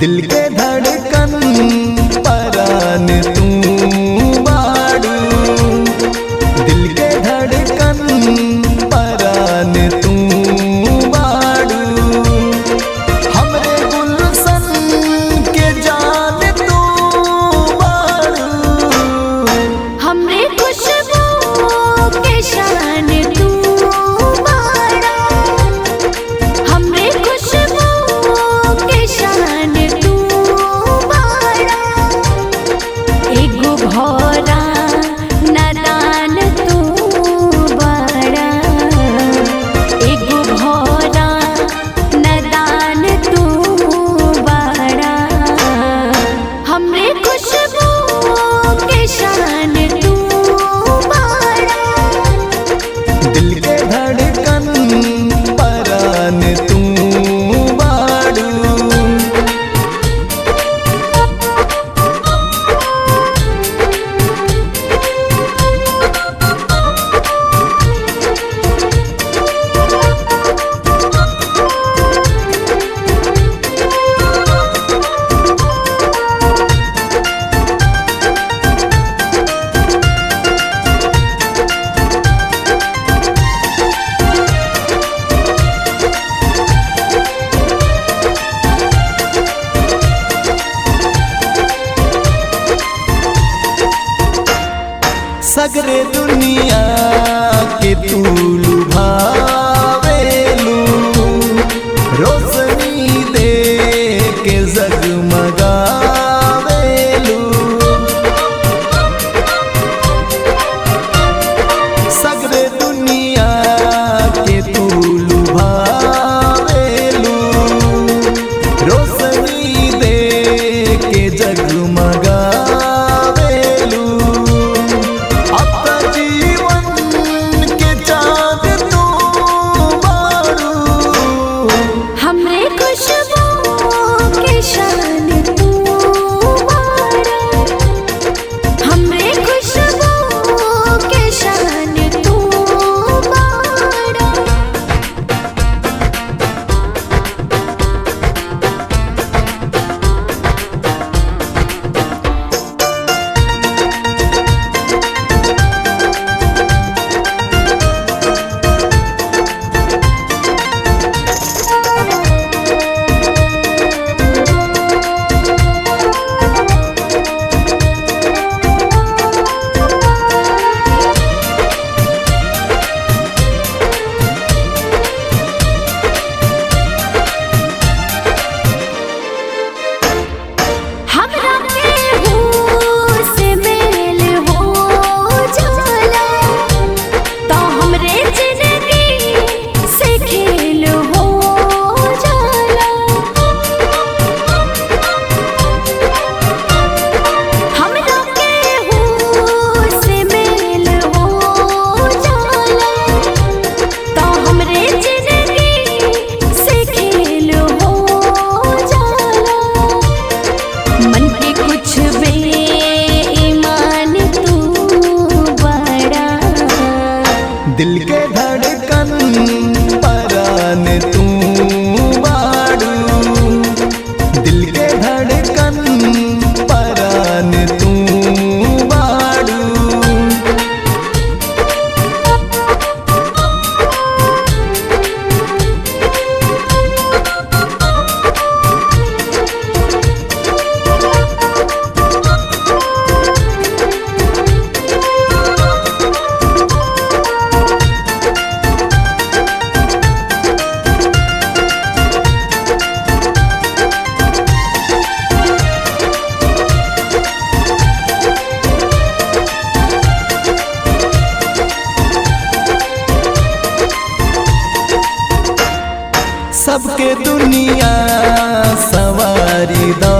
दिल के धड़कन परान तू बाड़ू, दिल के धड़कन परान तू बाड़ू, हमरे गुलशन के जान तू बाड़ू, हमरे खुशबू के शान तू बाड़ा, हमरे खुशबू के शान तू बाड़ा, एगो भौरा नादान तू बाड़ा, एगो भौरा नादान तू बाड़ा, हमरे खुशबू के शान तू बाड़ा। दिल के धड़कन परान तू बाड़ू। सगरे दुनिया के तू लुभावेलू, रोशनी दे के जगमगावेलू, सगरे दुनिया के तू लुभावेलू, रोशनी दे के जगमगावेलू, हमरे खुशबू के शान तू बाड़ा, हमरे खुशबू के शान तू बाड़ा। हमरा केहू से मेल हो जाला, तो हमरे जिंदगी से खेल हो जाला, हमरा केहू से मेल हो जाला, तो हमरे जिंदगी से खेल हो जाला, मन के कुछ बेईमान तू बड़ा, दिल के धड़कन परान तू बाड़ू, दिल के धड़कन परान तू बाड़ू। सबके दुनिया सवारी दा